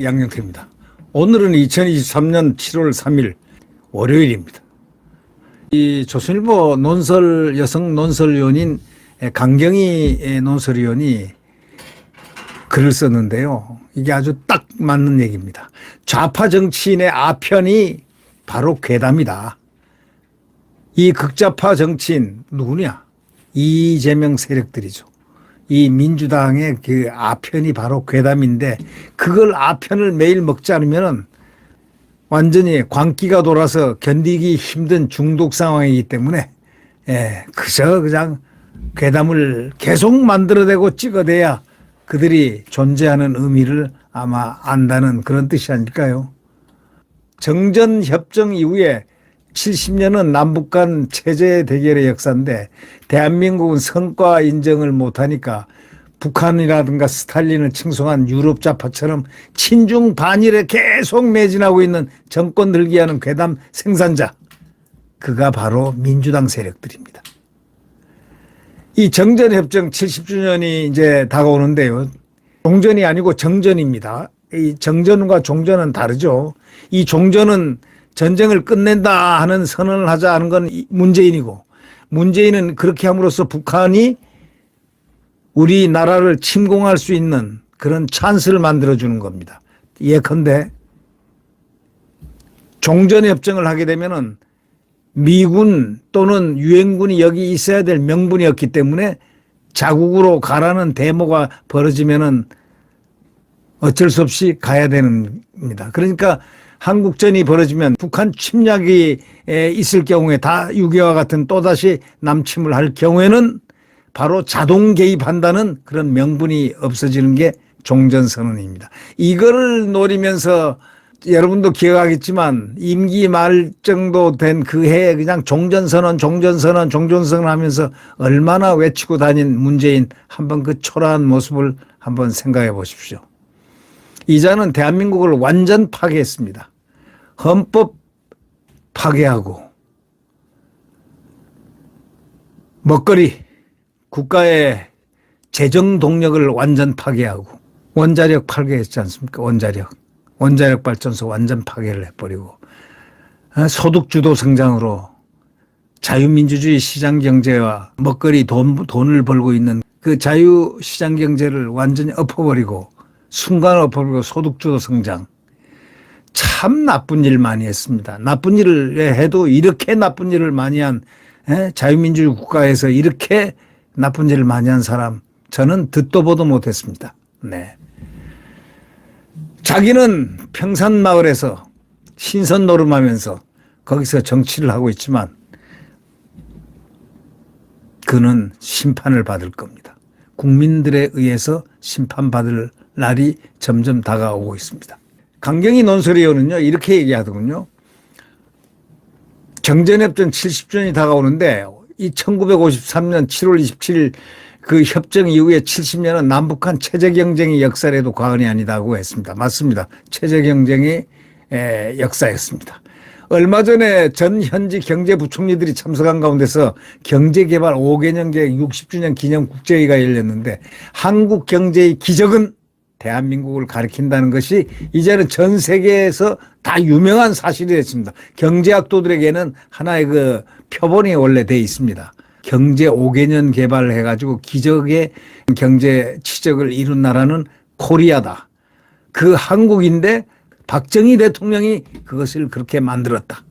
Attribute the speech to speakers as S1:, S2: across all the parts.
S1: 양영태입니다. 오늘은 2023년 7월 3일 월요일입니다. 이 조선일보 논설 여성 논설위원인 강경희 논설위원이 글을 썼는데요. 이게 아주 딱 맞는 얘기입니다. 좌파 정치인의 아편이 바로 괴담이다. 이 극좌파 정치인 누구냐? 이재명 세력들이죠. 이 민주당의 그 아편이 바로 괴담인데 그걸 아편을 매일 먹지 않으면 완전히 광기가 돌아서 견디기 힘든 중독 상황이기 때문에 그저 그냥 괴담을 계속 만들어내고 찍어대야 그들이 존재하는 의미를 아마 안다는 그런 뜻이 아닐까요? 정전협정 이후에 70년은 남북 간 체제 대결의 역사인데 대한민국은 성과 인정을 못하니까 북한이라든가 스탈린을 칭송한 유럽 좌파처럼 친중 반일에 계속 매진하고 있는 정권 들기하는 괴담 생산자, 그가 바로 민주당 세력들입니다. 이 정전협정 70주년이 이제 다가오는데요. 종전이 아니고 정전입니다. 이 정전과 종전은 다르죠. 이 종전은 전쟁을 끝낸다 하는 선언을 하자 하는 건 문재인이고, 문재인은 그렇게 함으로써 북한이 우리나라를 침공할 수 있는 그런 찬스를 만들어주는 겁니다. 예컨대 종전협정을 하게 되면은 미군 또는 유엔군이 여기 있어야 될 명분이었기 때문에 자국으로 가라는 데모가 벌어지면은 어쩔 수 없이 가야 되는 겁니다. 그러니까 한국전이 벌어지면 북한 침략이 있을 경우에 다 6.25와 같은 또다시 남침을 할 경우에는 바로 자동 개입한다는 그런 명분이 없어지는 게 종전선언입니다. 이거를 노리면서 여러분도 기억하겠지만 임기 말 정도 된 그 해에 그냥 종전선언 하면서 얼마나 외치고 다닌 문재인, 한번 그 초라한 모습을 한번 생각해 보십시오. 이자는 대한민국을 완전 파괴했습니다. 헌법 파괴하고 먹거리 국가의 재정 동력을 완전 파괴하고 원자력 파괴했지 않습니까? 원자력 발전소 완전 파괴를 해버리고 소득주도 성장으로 자유민주주의 시장경제와 먹거리 돈을 벌고 있는 그 자유시장경제를 완전히 엎어버리고 순간 엎어버리고 소득주도 성장. 참 나쁜 일 많이 했습니다. 나쁜 일을 해도 이렇게 나쁜 일을 많이 한 자유민주주의 국가에서 이렇게 나쁜 일을 많이 한 사람 저는 듣도 보도 못했습니다. 네. 자기는 평산마을에서 신선 노름하면서 거기서 정치를 하고 있지만 그는 심판을 받을 겁니다. 국민들에 의해서 심판받을 날이 점점 다가오고 있습니다. 강경희 논설위원은요 이렇게 얘기하더군요. 정전협정 70주년이 다가오는데 이 1953년 7월 27일 그 협정 이후에 70년은 남북한 체제경쟁의 역사라도 과언이 아니다고 했습니다. 맞습니다. 체제경쟁의 역사였습니다. 얼마 전에 전 현지 경제부총리들이 참석한 가운데서 경제개발 5개년 계획 60주년 기념 국제회의가 열렸는데 한국 경제의 기적은 대한민국을 가리킨다는 것이 이제는 전 세계에서 다 유명한 사실이 됐습니다. 경제학도들에게는 하나의 그 표본이 원래 돼 있습니다. 경제 5개년 개발을 해가지고 기적의 경제 치적을 이룬 나라는 코리아다. 그 한국인데 박정희 대통령이 그것을 그렇게 만들었다.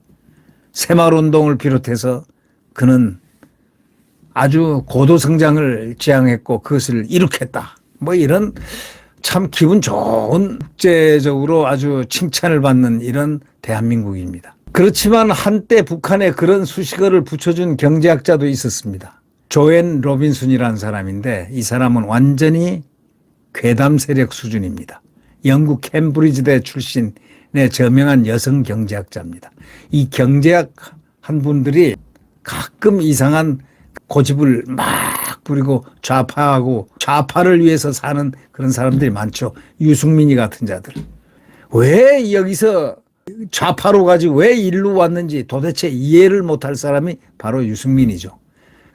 S1: 새마을운동을 비롯해서 그는 아주 고도 성장을 지향했고 그것을 이룩했다. 뭐 이런 참 기분 좋은 국제적으로 아주 칭찬을 받는 이런 대한민국입니다. 그렇지만 한때 북한에 그런 수식어를 붙여준 경제학자도 있었습니다. 조앤 로빈슨이라는 사람인데 이 사람은 완전히 괴담 세력 수준입니다. 영국 캠브리지대 출신의 저명한 여성 경제학자입니다. 이 경제학 한 분들이 가끔 이상한 고집을 막 부리고 좌파하고 좌파를 위해서 사는 그런 사람들이 많죠. 유승민이 같은 자들. 왜 여기서 좌파로 가지 왜 일로 왔는지 도대체 이해를 못할 사람이 바로 유승민이죠.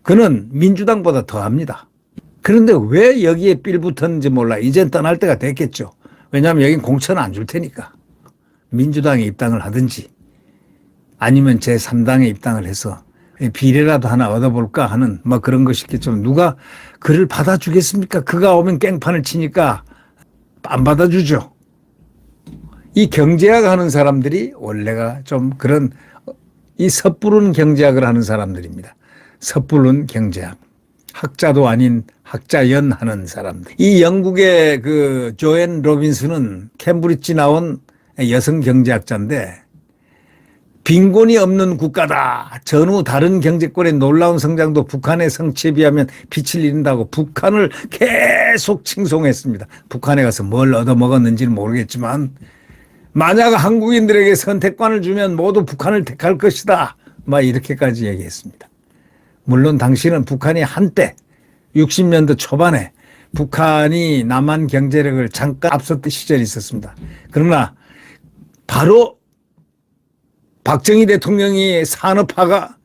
S1: 그는 민주당보다 더합니다. 그런데 왜 여기에 삘 붙었는지 몰라. 이젠 떠날 때가 됐겠죠. 왜냐하면 여긴 공천 안 줄 테니까. 민주당에 입당을 하든지 아니면 제3당에 입당을 해서 비례라도 하나 얻어볼까 하는 뭐 그런 것이겠죠. 누가 그를 받아주겠습니까? 그가 오면 깽판을 치니까 안 받아주죠. 이 경제학 하는 사람들이 원래가 좀 그런 이 섣부른 경제학을 하는 사람들입니다. 섣부른 경제학. 학자도 아닌 학자연 하는 사람들. 이 영국의 그 조앤 로빈슨은 캠브리지 나온 여성 경제학자인데 빈곤이 없는 국가다. 전후 다른 경제권의 놀라운 성장도 북한의 성취에 비하면 빛을 잃는다고 북한을 계속 칭송했습니다. 북한에 가서 뭘 얻어먹었는지는 모르겠지만 만약 한국인들에게 선택권을 주면 모두 북한을 택할 것이다. 막 이렇게까지 얘기했습니다. 물론 당시는 북한이 한때 60년대 초반에 북한이 남한 경제력을 잠깐 앞섰던 시절이 있었습니다. 그러나 바로 박정희 대통령이 산업화가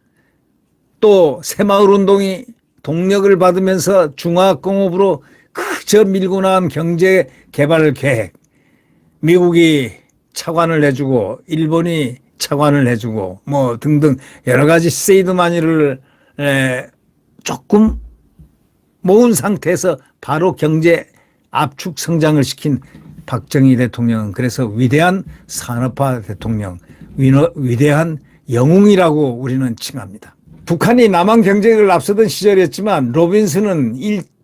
S1: 또 새마을운동이 동력을 받으면서 중화학공업으로 그저 밀고 나간 경제개발 계획, 미국이 차관을 해주고 일본이 차관을 해주고 뭐 등등 여러 가지 세이드 마니를 조금 모은 상태에서 바로 경제 압축 성장을 시킨 박정희 대통령은 그래서 위대한 산업화 대통령, 위대한 영웅이라고 우리는 칭합니다. 북한이 남한 경제력을 앞서던 시절이었지만 로빈슨은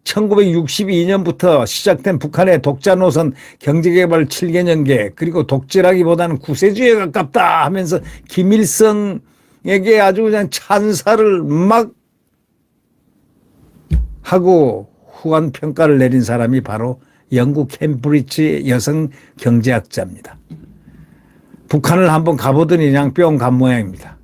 S1: 1962년부터 시작된 북한의 독자 노선 경제개발 7개년계 그리고 독재라기보다는 구세주의에 가깝다 하면서 김일성에게 아주 그냥 찬사를 막 하고 후한 평가를 내린 사람이 바로 영국 캠브리지 여성 경제학자입니다. 북한을 한번 가보더니 그냥 뿅 간 모양입니다.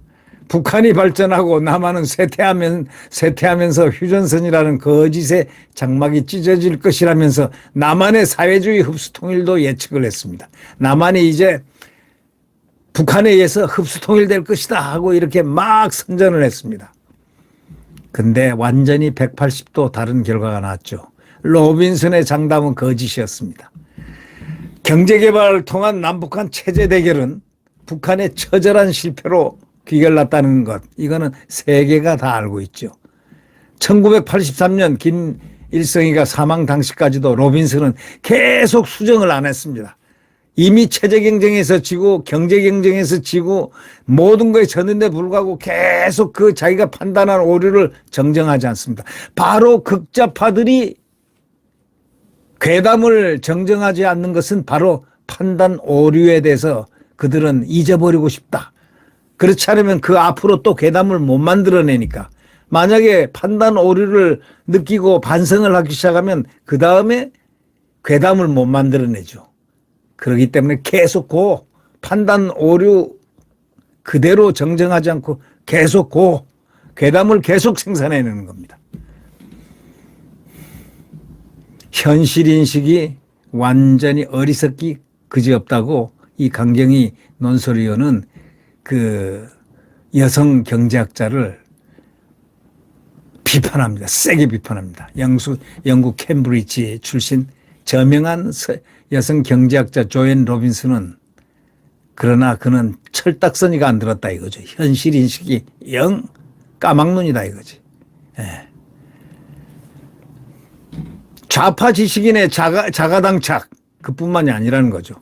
S1: 북한이 발전하고 남한은 쇠퇴하면서 휴전선이라는 거짓의 장막이 찢어질 것이라면서 남한의 사회주의 흡수 통일도 예측을 했습니다. 남한이 이제 북한에 의해서 흡수 통일될 것이다 하고 이렇게 막 선전을 했습니다. 근데 완전히 180도 다른 결과가 나왔죠. 로빈슨의 장담은 거짓이었습니다. 경제개발을 통한 남북한 체제 대결은 북한의 처절한 실패로 귀결났다는 것. 이거는 세계가 다 알고 있죠. 1983년 김일성이가 사망 당시까지도 로빈슨은 계속 수정을 안 했습니다. 이미 체제 경쟁에서 지고 경제 경쟁에서 지고 모든 거에 졌는데 불구하고 계속 그 자기가 판단한 오류를 정정하지 않습니다. 바로 극좌파들이 괴담을 정정하지 않는 것은 바로 판단 오류에 대해서 그들은 잊어버리고 싶다. 그렇지 않으면 그 앞으로 또 괴담을 못 만들어내니까. 만약에 판단 오류를 느끼고 반성을 하기 시작하면 그 다음에 괴담을 못 만들어내죠. 그렇기 때문에 계속 고 판단 오류 그대로 정정하지 않고 계속 고 괴담을 계속 생산해내는 겁니다. 현실인식이 완전히 어리석기 그지없다고 이 강경희 논설위원은 그 여성 경제학자를 비판합니다. 세게 비판합니다. 영국 캠브리지 출신 저명한 여성 경제학자 조앤 로빈슨은 그러나 그는 철딱서니가 안 들었다 이거죠. 현실인식이 영 까막눈이다 이거지. 예. 좌파 지식인의 자가당착 그뿐만이 아니라는 거죠.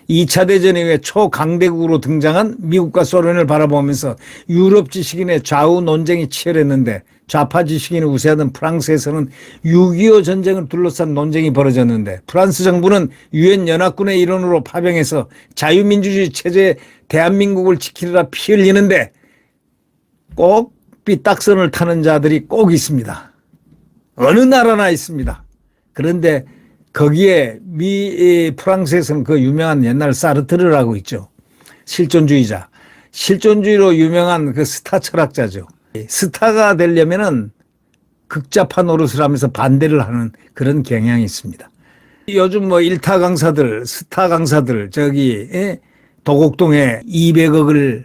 S1: 2차 대전 이후에 초강대국으로 등장한 미국과 소련을 바라보면서 유럽 지식인의 좌우 논쟁이 치열했는데 좌파 지식인이 우세하던 프랑스에서는 6.25 전쟁을 둘러싼 논쟁이 벌어졌는데 프랑스 정부는 유엔 연합군의 일원으로 파병해서 자유민주주의 체제 대한민국을 지키느라 피 흘리는데 꼭 삐딱선을 타는 자들이 꼭 있습니다. 어느 나라나 있습니다. 그런데 거기에 프랑스에서는 그 유명한 옛날 사르트르라고 있죠. 실존주의자. 실존주의로 유명한 그 스타 철학자죠. 스타가 되려면은 극좌파 노릇을 하면서 반대를 하는 그런 경향이 있습니다. 요즘 뭐 일타 강사들, 스타 강사들 저기 도곡동에 200억을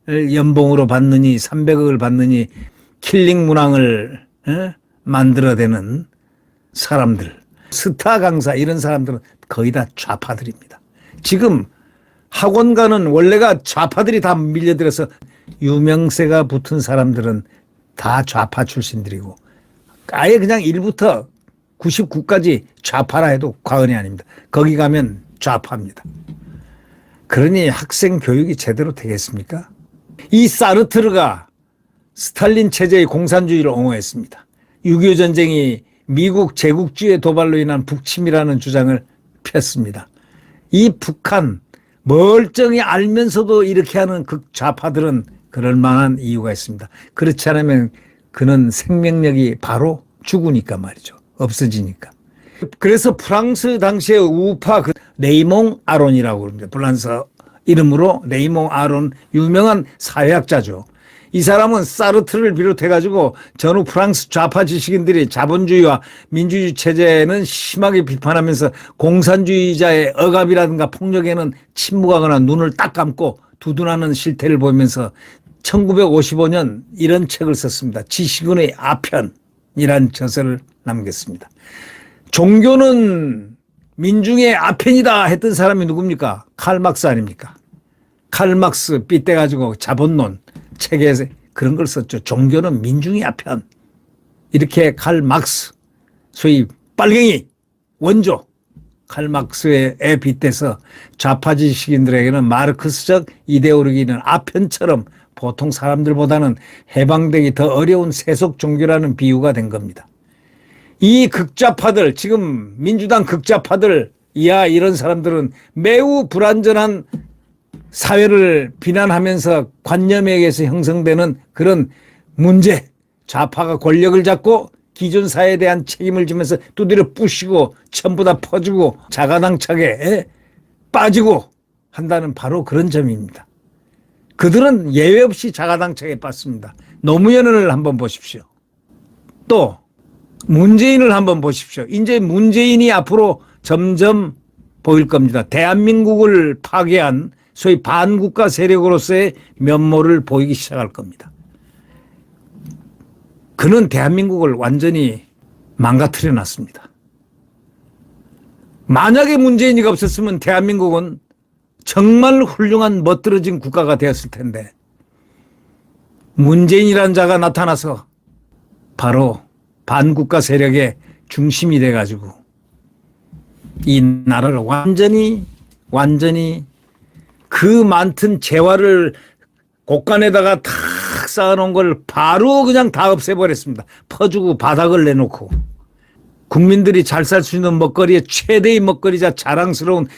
S1: 연봉으로 받느니 300억을 받느니 킬링 문항을 만들어내는 사람들, 스타 강사 이런 사람들은 거의 다 좌파들입니다. 지금 학원 가는 원래가 좌파들이 다 밀려들어서 유명세가 붙은 사람들은 다 좌파 출신들이고 아예 그냥 1부터 99까지 좌파라 해도 과언이 아닙니다. 거기 가면 좌파입니다. 그러니 학생 교육이 제대로 되겠습니까? 이 사르트르가 스탈린 체제의 공산주의를 옹호했습니다. 6.25 전쟁이 미국 제국주의 도발로 인한 북침이라는 주장을 폈습니다. 이 북한 멀쩡히 알면서도 이렇게 하는 극좌파들은 그럴 만한 이유가 있습니다. 그렇지 않으면 그는 생명력이 바로 죽으니까 말이죠. 없어지니까. 그래서 프랑스 당시의 우파 레이몽 아론이라고 그럽니다. 프랑스 이름으로 레이몽 아론 유명한 사회학자죠. 이 사람은 사르트를 비롯해가지고 전후 프랑스 좌파 지식인들이 자본주의와 민주주의 체제는 심하게 비판하면서 공산주의자의 억압이라든가 폭력에는 침묵하거나 눈을 딱 감고 두둔하는 실태를 보이면서 1955년 이런 책을 썼습니다. 지식인의 아편이란 저서를 남겼습니다. 종교는 민중의 아편이다 했던 사람이 누굽니까? 칼 막스 아닙니까? 칼 막스 빗대가지고 자본론 책에 그런 걸 썼죠. 종교는 민중의 아편. 이렇게 칼 막스, 소위 빨갱이 원조 칼 막스에 빗대서 좌파 지식인들에게는 마르크스적 이데올로기는 아편처럼 보통 사람들보다는 해방되기 더 어려운 세속 종교라는 비유가 된 겁니다. 이 극좌파들, 지금 민주당 극좌파들, 이하 이런 사람들은 매우 불완전한 사회를 비난하면서 관념에 의해서 형성되는 그런 문제, 좌파가 권력을 잡고 기존 사회에 대한 책임을 지면서 두드려 부시고 전부 다 퍼주고 자가당착에 빠지고 한다는 바로 그런 점입니다. 그들은 예외 없이 자가당착에 빠집니다. 노무현을 한번 보십시오. 또 문재인을 한번 보십시오. 이제 문재인이 앞으로 점점 보일 겁니다. 대한민국을 파괴한 소위 반국가 세력으로서의 면모를 보이기 시작할 겁니다. 그는 대한민국을 완전히 망가뜨려 놨습니다. 만약에 문재인이가 없었으면 대한민국은 정말 훌륭한 멋들어진 국가가 되었을 텐데 문재인이라는 자가 나타나서 바로 반국가 세력의 중심이 돼가지고 이 나라를 완전히 그 많던 재화를 곳간에다가 탁 쌓아놓은 걸 바로 그냥 다 없애버렸습니다. 퍼주고 바닥을 내놓고 국민들이 잘 살 수 있는 먹거리의 최대의 먹거리자 자랑스러운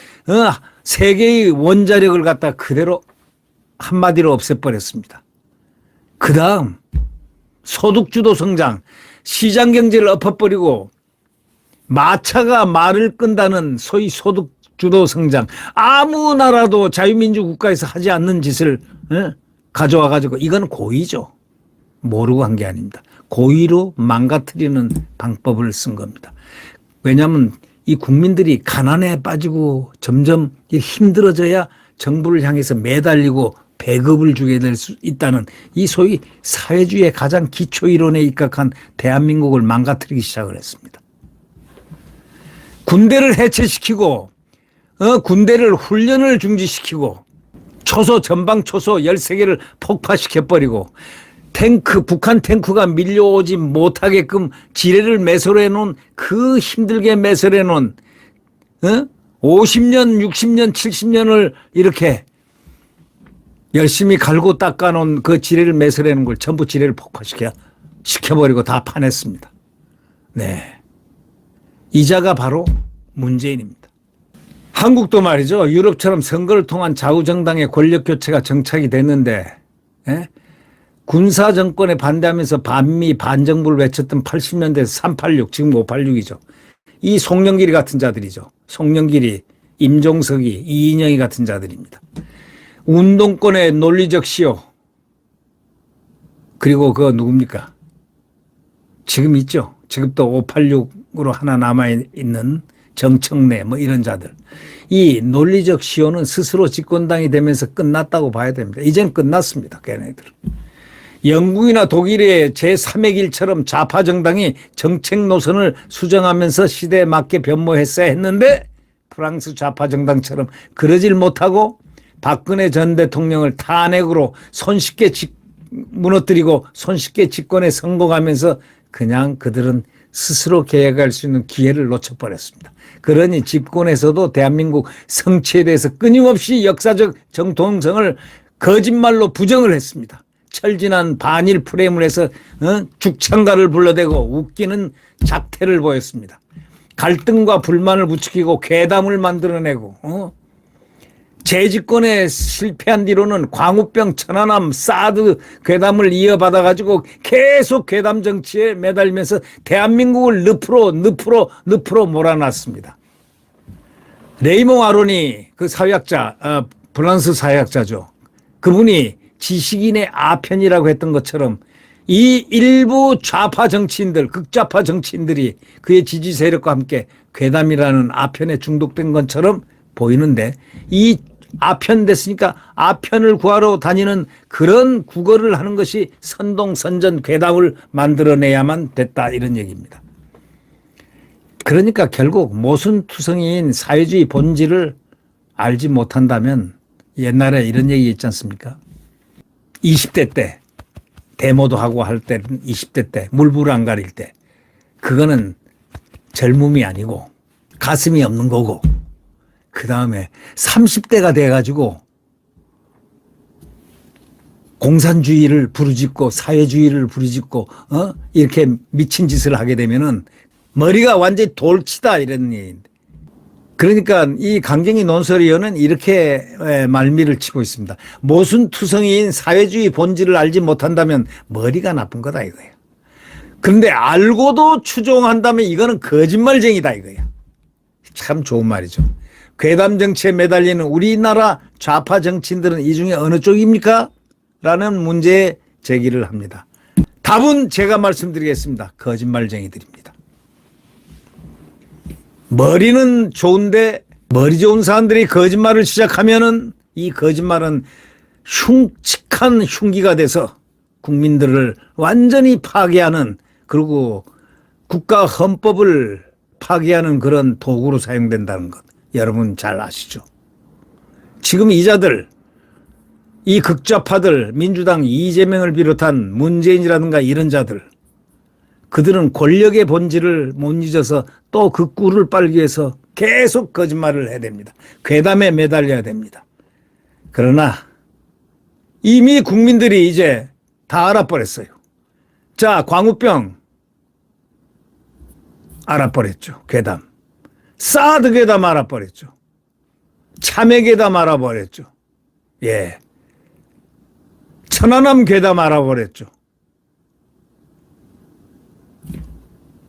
S1: 세계의 원자력을 갖다 그대로 한마디로 없애버렸습니다. 그 다음 소득주도 성장, 시장경제를 엎어버리고 마차가 말을 끈다는 소위 소득주도 성장, 아무 나라도 자유민주 국가에서 하지 않는 짓을 가져와 가지고 이건 고의죠. 모르고 한 게 아닙니다. 고의로 망가뜨리는 방법을 쓴 겁니다. 왜냐하면 이 국민들이 가난에 빠지고 점점 힘들어져야 정부를 향해서 매달리고 배급을 주게 될 수 있다는 이 소위 사회주의의 가장 기초 이론에 입각한 대한민국을 망가뜨리기 시작을 했습니다. 군대를 해체시키고 군대를 훈련을 중지시키고 초소 전방 초소 13개를 폭파시켜버리고 탱크 북한 탱크가 밀려오지 못하게끔 지뢰를 매설해 놓은 그 힘들게 매설해 놓은 50년 60년 70년을 이렇게 열심히 갈고 닦아 놓은 그 지뢰를 매설해 놓은 걸 전부 지뢰를 폭파시켜버리고 다 파냈습니다. 네, 이자가 바로 문재인입니다. 한국도 말이죠. 유럽처럼 선거를 통한 좌우정당의 권력교체가 정착이 됐는데 군사정권에 반대하면서 반미 반정부를 외쳤던 80년대 386 지금 586이죠. 이 송영길이 같은 자들이죠. 송영길이, 임종석이, 이인영이 같은 자들입니다. 운동권의 논리적 시효 그리고 그 누굽니까? 지금 있죠. 지금도 586으로 하나 남아있는 정청래 뭐 이런 자들. 이 논리적 시효는 스스로 집권당이 되면서 끝났다고 봐야 됩니다. 이젠 끝났습니다. 걔네들. 영국이나 독일의 제3의 길처럼 좌파 정당이 정책 노선을 수정하면서 시대에 맞게 변모했어야 했는데 프랑스 좌파 정당처럼 그러질 못하고 박근혜 전 대통령을 탄핵으로 손쉽게 무너뜨리고 손쉽게 집권에 성공하면서 그냥 그들은 스스로 계획할 수 있는 기회를 놓쳐버렸습니다. 그러니 집권에서도 대한민국 성취에 대해서 끊임없이 역사적 정통성을 거짓말로 부정을 했습니다. 철진한 반일 프레임을 해서 죽창가를 불러대고 웃기는 작태를 보였습니다. 갈등과 불만을 부추기고 괴담을 만들어내고 재집권에 실패한 뒤로는 광우병, 천안함, 사드 괴담을 이어받아가지고 계속 괴담 정치에 매달리면서 대한민국을 늪으로 몰아놨습니다. 레이몽 아로니 그 사회학자, 프랑스 사회학자죠. 그분이 지식인의 아편이라고 했던 것처럼 이 일부 좌파 정치인들, 극좌파 정치인들이 그의 지지 세력과 함께 괴담이라는 아편에 중독된 것처럼 보이는데 이 아편 됐으니까 아편을 구하러 다니는 그런 국어를 하는 것이 선동선전 괴담을 만들어내야만 됐다 이런 얘기입니다. 그러니까 결국 모순투성이인 사회주의 본질을 알지 못한다면 옛날에 이런 얘기 있지 않습니까? 20대 때 데모도 하고 할 때는 20대 때 물불 안 가릴 때 그거는 젊음이 아니고 가슴이 없는 거고 그 다음에 30대가 돼가지고 공산주의를 부르짖고 사회주의를 부르짖고 이렇게 미친 짓을 하게 되면은 머리가 완전히 돌치다 이런 얘기인데 그러니까 이 강경희 논설위원은 이렇게 말미를 치고 있습니다. 모순투성이인 사회주의 본질을 알지 못한다면 머리가 나쁜 거다 이거예요. 그런데 알고도 추종한다면 이거는 거짓말쟁이다 이거예요. 참 좋은 말이죠. 괴담 정치에 매달리는 우리나라 좌파 정치인들은 이 중에 어느 쪽입니까? 라는 문제 제기를 합니다. 답은 제가 말씀드리겠습니다. 거짓말쟁이들입니다. 머리는 좋은데 머리 좋은 사람들이 거짓말을 시작하면은 이 거짓말은 흉측한 흉기가 돼서 국민들을 완전히 파괴하는 그리고 국가 헌법을 파괴하는 그런 도구로 사용된다는 것 여러분 잘 아시죠? 지금 이자들 이 극좌파들 민주당 이재명을 비롯한 문재인이라든가 이런 자들 그들은 권력의 본질을 못 잊어서 또 그 꿀을 빨기 위해서 계속 거짓말을 해야 됩니다. 괴담에 매달려야 됩니다. 그러나 이미 국민들이 이제 다 알아버렸어요. 자, 광우병 알아버렸죠. 괴담. 사드 괴담 알아버렸죠. 참외 괴담 알아버렸죠. 예. 천안함 괴담 알아버렸죠.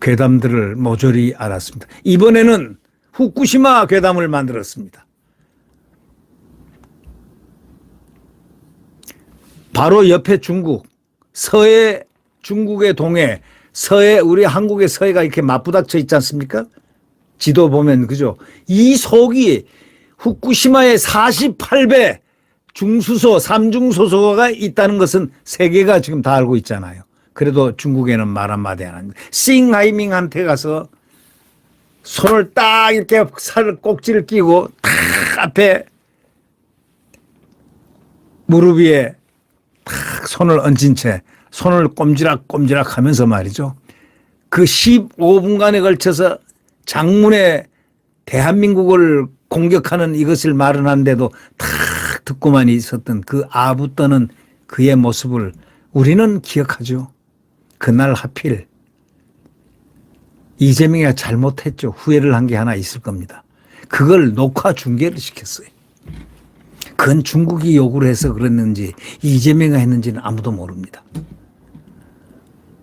S1: 괴담들을 모조리 알았습니다. 이번에는 후쿠시마 괴담을 만들었습니다. 바로 옆에 중국, 서해 중국의 동해, 서해 우리 한국의 서해가 이렇게 맞부닥쳐 있지 않습니까? 지도 보면 그죠? 이 속이 후쿠시마의 48배 중수소, 삼중소소가 있다는 것은 세계가 지금 다 알고 있잖아요. 그래도 중국에는 말 한마디 안 합니다. 싱하이밍한테 가서 손을 딱 이렇게 살 꼭지를 끼고 딱 앞에 무릎 위에 딱 손을 얹은 채 손을 꼼지락꼼지락 하면서 말이죠. 그 15분간에 걸쳐서 장문의 대한민국을 공격하는 이것을 마련한데도 딱 듣고만 있었던 그 아부 떠는 그의 모습을 우리는 기억하죠. 그날 하필 이재명이가 잘못했죠. 후회를 한 게 하나 있을 겁니다. 그걸 녹화 중계를 시켰어요. 그건 중국이 요구를 해서 그랬는지 이재명이 했는지는 아무도 모릅니다.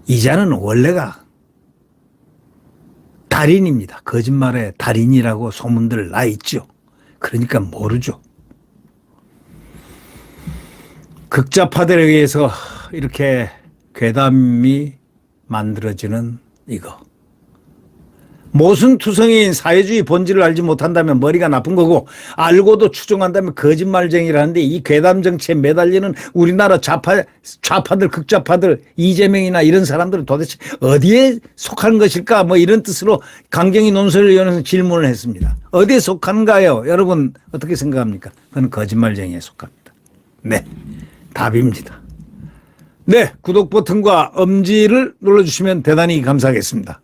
S1: 이자는 원래가 달인입니다. 거짓말의 달인이라고 소문들 나 있죠. 그러니까 모르죠. 극좌파들에 의해서 이렇게 괴담이 만들어지는 이거. 모순투성이인 사회주의 본질을 알지 못한다면 머리가 나쁜 거고 알고도 추종한다면 거짓말쟁이라는데 이 괴담 정치에 매달리는 우리나라 좌파들 극좌파들 이재명이나 이런 사람들은 도대체 어디에 속하는 것일까 뭐 이런 뜻으로 강경희 논설위원회에서 질문을 했습니다. 어디에 속하는가요? 여러분 어떻게 생각합니까? 그건 거짓말쟁이에 속합니다. 네, 답입니다. 네, 구독 버튼과 엄지를 눌러주시면 대단히 감사하겠습니다.